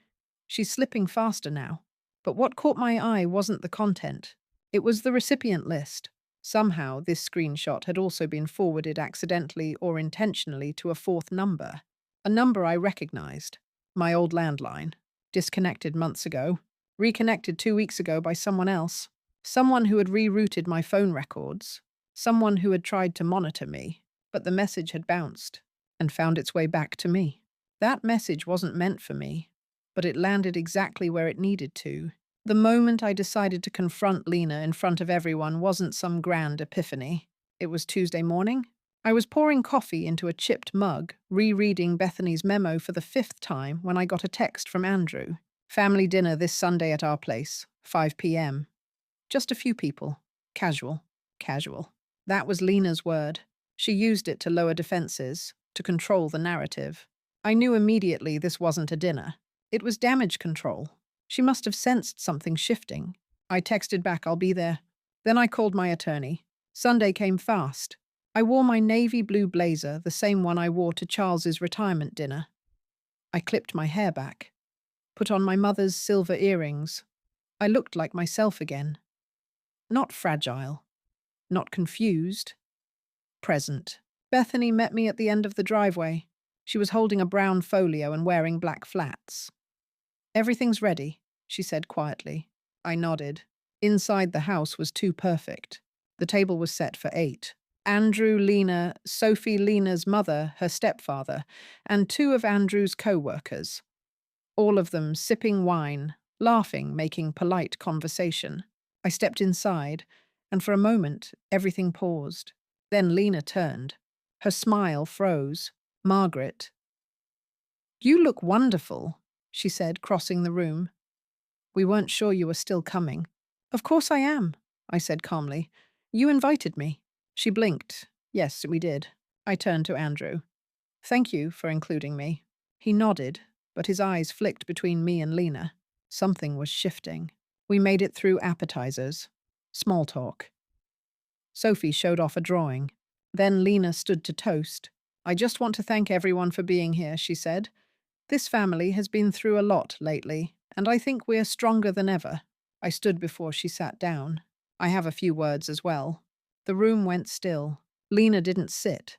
She's slipping faster now." But what caught my eye wasn't the content. It was the recipient list. Somehow, this screenshot had also been forwarded accidentally or intentionally to a 4th number. A number I recognized. My old landline. Disconnected months ago. Reconnected 2 weeks ago by someone else. Someone who had rerouted my phone records. Someone who had tried to monitor me. But the message had bounced. and found its way back to me. That message wasn't meant for me, but it landed exactly where it needed to. The moment I decided to confront Lena in front of everyone wasn't some grand epiphany. It was Tuesday morning. I was pouring coffee into a chipped mug, rereading Bethany's memo for the 5th time when I got a text from Andrew. Family dinner this Sunday at our place, 5 p.m. Just a few people. Casual. Casual. That was Lena's word. She used it to lower defenses, to control the narrative. I knew immediately this wasn't a dinner. It was damage control. She must have sensed something shifting. I texted back, "I'll be there." Then I called my attorney. Sunday came fast. I wore my navy blue blazer, the same one I wore to Charles's retirement dinner. I clipped my hair back, put on my mother's silver earrings. I looked like myself again. Not fragile, not confused, present. Bethany met me at the end of the driveway. She was holding a brown folio and wearing black flats. "Everything's ready," she said quietly. I nodded. Inside the house was too perfect. The table was set for 8. Andrew, Lena, Sophie, Lena's mother, her stepfather, and 2 of Andrew's co-workers. All of them sipping wine, laughing, making polite conversation. I stepped inside, and for a moment, everything paused. Then Lena turned. Her smile froze. "Margaret." "You look wonderful," she said, crossing the room. "We weren't sure you were still coming." "Of course I am," I said calmly. "You invited me." She blinked. "Yes, we did." I turned to Andrew. "Thank you for including me." He nodded, but his eyes flicked between me and Lena. Something was shifting. We made it through appetizers. Small talk. Sophie showed off a drawing. Then Lena stood to toast. "I just want to thank everyone for being here," she said. "This family has been through a lot lately, and I think we're stronger than ever." I stood before she sat down. "I have a few words as well." The room went still. Lena didn't sit.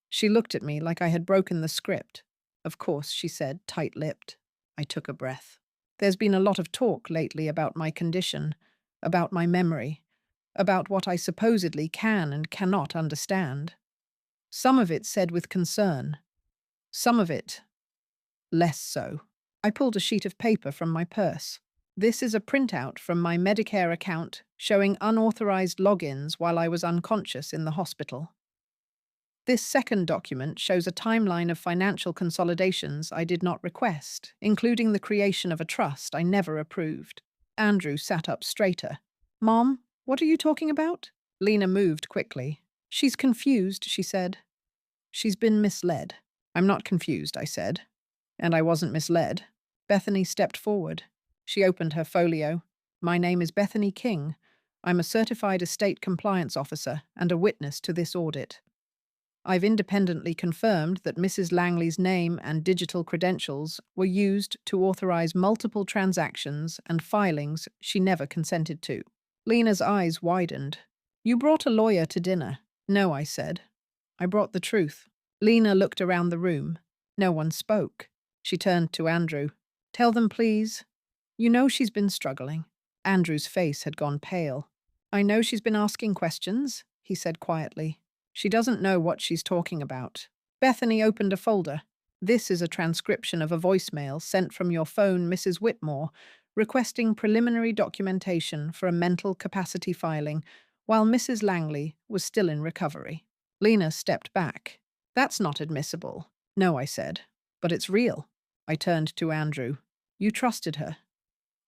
She looked at me like I had broken the script. "Of course," she said, tight-lipped. I took a breath. "There's been a lot of talk lately about my condition, about my memory, about what I supposedly can and cannot understand. Some of it said with concern. Some of it less so." I pulled a sheet of paper from my purse. "This is a printout from my Medicare account showing unauthorized logins while I was unconscious in the hospital. This second document shows a timeline of financial consolidations I did not request, including the creation of a trust I never approved." Andrew sat up straighter. "Mom, what are you talking about?" Lena moved quickly. "She's confused," she said. "She's been misled." "I'm not confused," I said. And I wasn't misled. Bethany stepped forward. She opened her folio. "My name is Bethany King. I'm a certified estate compliance officer and a witness to this audit. I've independently confirmed that Mrs. Langley's name and digital credentials were used to authorize multiple transactions and filings she never consented to." Lena's eyes widened. "You brought a lawyer to dinner." "No," I said. "I brought the truth." Lena looked around the room. No one spoke. She turned to Andrew. "Tell them, please. You know she's been struggling." Andrew's face had gone pale. "I know she's been asking questions," he said quietly. "She doesn't know what she's talking about." Bethany opened a folder. "This is a transcription of a voicemail sent from your phone, Mrs. Whitmore, requesting preliminary documentation for a mental capacity filing while Mrs. Langley was still in recovery." Lena stepped back. "That's not admissible." "No," I said, "but it's real." I turned to Andrew. "You trusted her.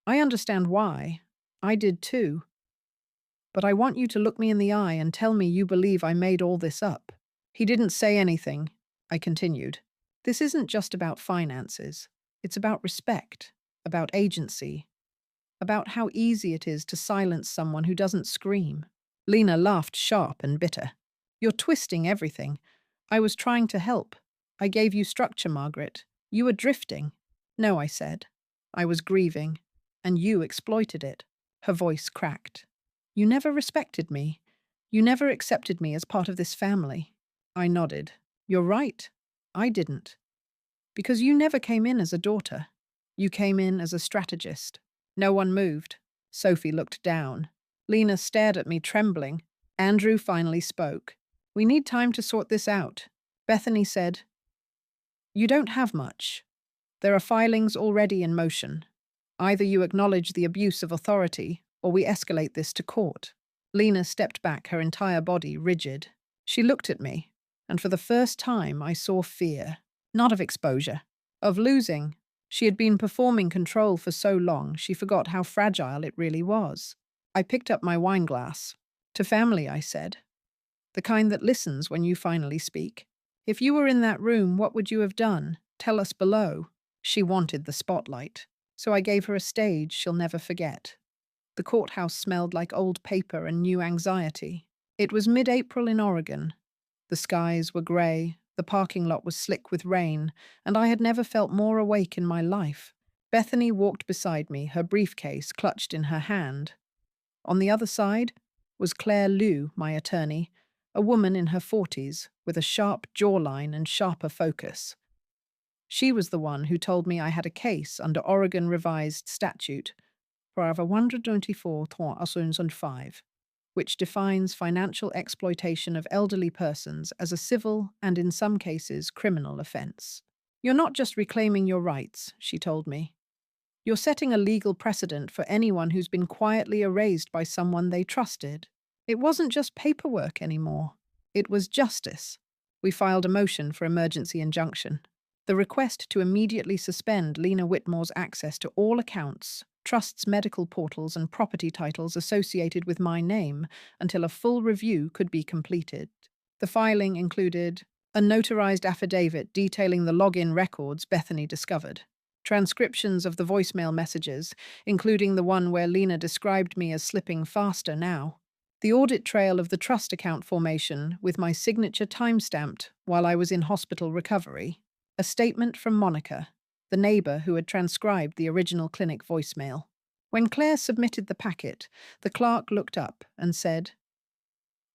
I understand why. I did too. But I want you to look me in the eye and tell me you believe I made all this up." He didn't say anything. I continued. "This isn't just about finances. It's about respect, about agency, about how easy it is to silence someone who doesn't scream." Lena laughed sharp and bitter. "You're twisting everything. I was trying to help. I gave you structure, Margaret. You were drifting." "No," I said. "I was grieving, and you exploited it." Her voice cracked. "You never respected me. You never accepted me as part of this family." I nodded. "You're right. I didn't. Because you never came in as a daughter. You came in as a strategist." No one moved. Sophie looked down. Lena stared at me, trembling. Andrew finally spoke. "We need time to sort this out." Bethany said, You don't have much. There are filings already in motion. Either you acknowledge the abuse of authority, or we escalate this to court. Lena stepped back, her entire body rigid. She looked at me, and for the first time I saw fear. Not of exposure, of losing. She had been performing control for so long, she forgot how fragile it really was. I picked up my wine glass. To family, I said. The kind that listens when you finally speak. If you were in that room, what would you have done? Tell us below. She wanted the spotlight, so I gave her a stage she'll never forget. The courthouse smelled like old paper and new anxiety. It was mid-April in Oregon. The skies were grey, the parking lot was slick with rain, and I had never felt more awake in my life. Bethany walked beside me, her briefcase clutched in her hand. On the other side was Claire Liu, my attorney, a woman in her 40s with a sharp jawline and sharper focus. She was the one who told me I had a case under Oregon Revised Statute, paragraph 124.5, which defines financial exploitation of elderly persons as a civil and, in some cases, criminal offense. You're not just reclaiming your rights, she told me. You're setting a legal precedent for anyone who's been quietly erased by someone they trusted. It wasn't just paperwork anymore. It was justice. We filed a motion for emergency injunction. The request to immediately suspend Lena Whitmore's access to all accounts, trusts, medical portals, and property titles associated with my name until a full review could be completed. The filing included a notarized affidavit detailing the login records Bethany discovered, transcriptions of the voicemail messages, including the one where Lena described me as slipping faster now, the audit trail of the trust account formation with my signature time-stamped while I was in hospital recovery, a statement from Monica, the neighbor who had transcribed the original clinic voicemail. When Claire submitted the packet, the clerk looked up and said,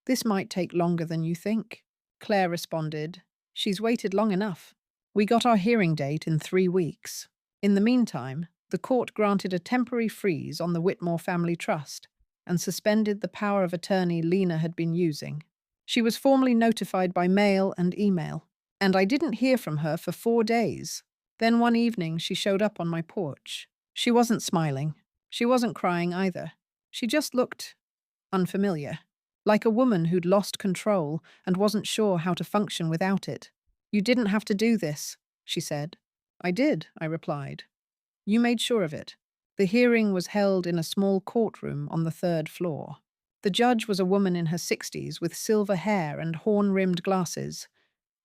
"This might take longer than you think." Claire responded, "She's waited long enough. We got our hearing date in 3 weeks." In the meantime, the court granted a temporary freeze on the Whitmore Family Trust and suspended the power of attorney Lena had been using. She was formally notified by mail and email, and I didn't hear from her for 4 days. Then one evening she showed up on my porch. She wasn't smiling. She wasn't crying either. She just looked unfamiliar, like a woman who'd lost control and wasn't sure how to function without it. "You didn't have to do this," she said. "I did," I replied. "You made sure of it." The hearing was held in a small courtroom on the 3rd floor. The judge was a woman in her 60s with silver hair and horn-rimmed glasses.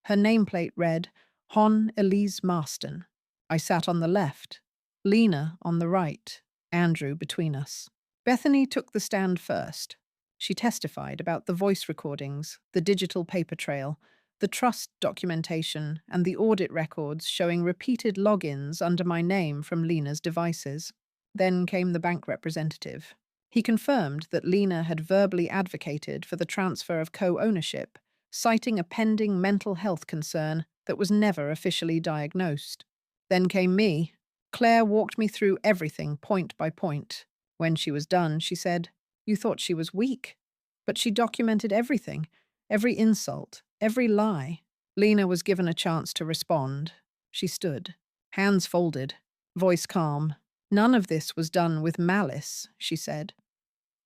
Her nameplate read, Hon Elise Marston. I sat on the left, Lena on the right, Andrew between us. Bethany took the stand first. She testified about the voice recordings, the digital paper trail, the trust documentation, and the audit records showing repeated logins under my name from Lena's devices. Then came the bank representative. He confirmed that Lena had verbally advocated for the transfer of co-ownership, citing a pending mental health concern that was never officially diagnosed. Then came me. Claire walked me through everything point by point. When she was done, she said, "You thought she was weak." But she documented everything, every insult, every lie. Lena was given a chance to respond. She stood, hands folded, voice calm. "None of this was done with malice," she said.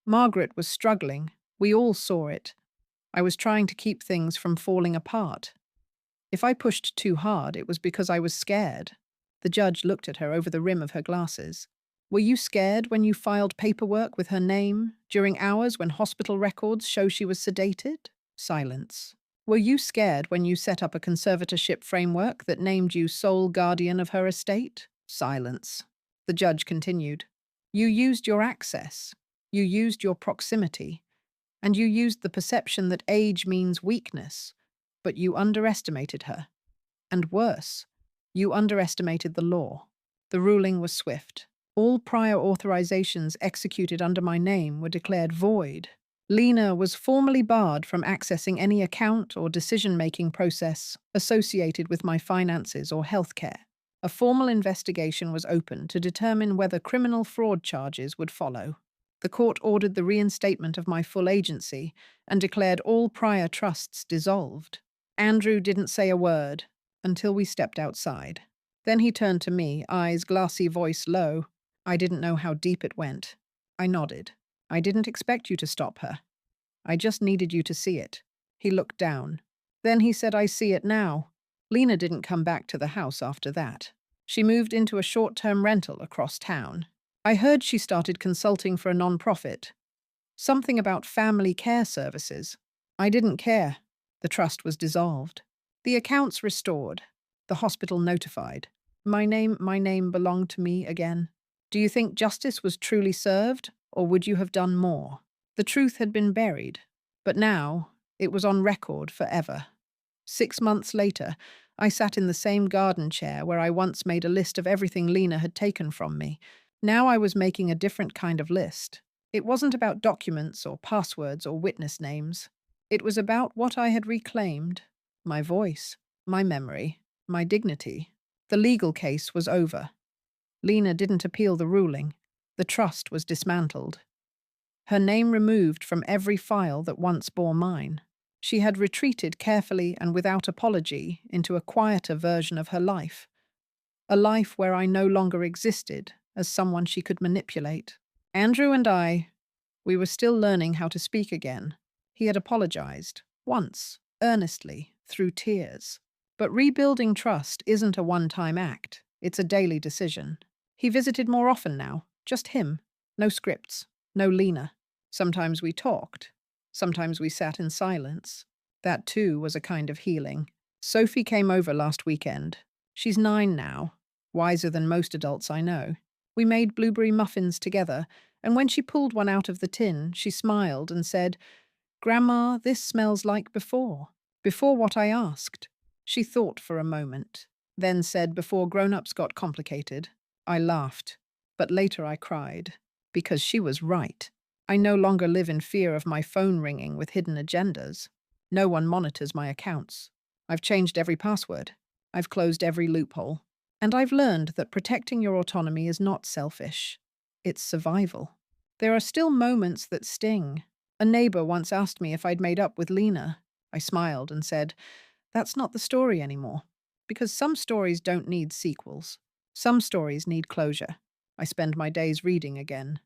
"Margaret was struggling. We all saw it. I was trying to keep things from falling apart. If I pushed too hard, it was because I was scared." The judge looked at her over the rim of her glasses. "Were you scared when you filed paperwork with her name, during hours when hospital records show she was sedated?" Silence. "Were you scared when you set up a conservatorship framework that named you sole guardian of her estate?" Silence. The judge continued. "You used your access. You used your proximity. And you used the perception that age means weakness. But you underestimated her. And worse, you underestimated the law." The ruling was swift. All prior authorizations executed under my name were declared void. Lena was formally barred from accessing any account or decision-making process associated with my finances or healthcare. A formal investigation was opened to determine whether criminal fraud charges would follow. The court ordered the reinstatement of my full agency and declared all prior trusts dissolved. Andrew didn't say a word. until we stepped outside. Then he turned to me, eyes glassy, voice low. I didn't know how deep it went. I nodded. I didn't expect you to stop her. I just needed you to see it. He looked down. Then he said, I see it now. Lena didn't come back to the house after that. She moved into a short-term rental across town. I heard she started consulting for a non-profit. Something about family care services. I didn't care. The trust was dissolved. The accounts restored. The hospital notified. My name belonged to me again. Do you think justice was truly served, or would you have done more? The truth had been buried, but now it was on record forever. 6 months later, I sat in the same garden chair where I once made a list of everything Lena had taken from me. Now I was making a different kind of list. It wasn't about documents or passwords or witness names. It was about what I had reclaimed. My voice, my memory, my dignity. The legal case was over. Lena didn't appeal the ruling. The trust was dismantled. Her name removed from every file that once bore mine. She had retreated carefully and without apology into a quieter version of her life. A life where I no longer existed as someone she could manipulate. Andrew and we were still learning how to speak again. He had apologized, once, earnestly, through tears. But rebuilding trust isn't a one-time act. It's a daily decision. He visited more often now, just him. No scripts, no Lena. Sometimes we talked. Sometimes we sat in silence. That, too, was a kind of healing. Sophie came over last weekend. She's 9 now, wiser than most adults I know. We made blueberry muffins together, and when she pulled one out of the tin, she smiled and said, "Grandma, this smells like before what I asked." She thought for a moment, then said, "Before grown-ups got complicated." I laughed, but later I cried, because she was right. I no longer live in fear of my phone ringing with hidden agendas. No one monitors my accounts. I've changed every password. I've closed every loophole. And I've learned that protecting your autonomy is not selfish. It's survival. There are still moments that sting. A neighbor once asked me if I'd made up with Lena. I smiled and said, "That's not the story anymore." Because some stories don't need sequels. Some stories need closure. I spend my days reading again,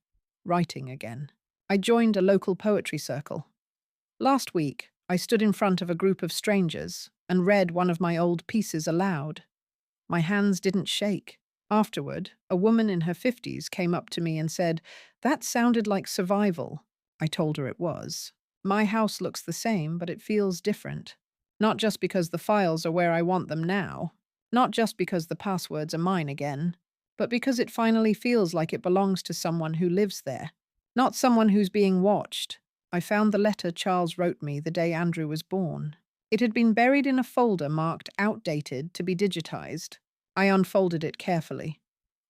writing again. I joined a local poetry circle. Last week, I stood in front of a group of strangers and read one of my old pieces aloud. My hands didn't shake. Afterward, a woman in her 50s came up to me and said, "That sounded like survival." I told her it was. My house looks the same, but it feels different. Not just because the files are where I want them now. Not just because the passwords are mine again. But because it finally feels like it belongs to someone who lives there. Not someone who's being watched. I found the letter Charles wrote me the day Andrew was born. It had been buried in a folder marked outdated to be digitized. I unfolded it carefully.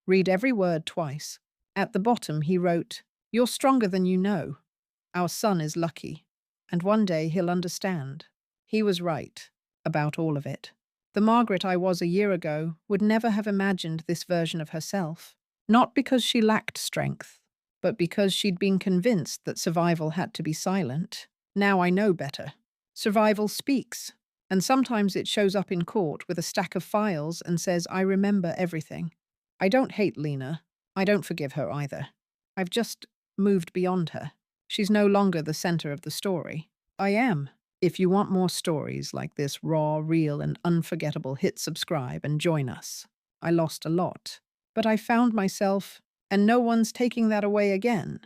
Read every word twice. At the bottom he wrote, "You're stronger than you know. Our son is lucky. And one day he'll understand." He was right. About all of it. The Margaret I was a year ago would never have imagined this version of herself. Not because she lacked strength, but because she'd been convinced that survival had to be silent. Now I know better. Survival speaks, and sometimes it shows up in court with a stack of files and says, "I remember everything." I don't hate Lena. I don't forgive her either. I've just moved beyond her. She's no longer the center of the story. I am. If you want more stories like this, raw, real, and unforgettable, hit subscribe and join us. I lost a lot, but I found myself, and no one's taking that away again.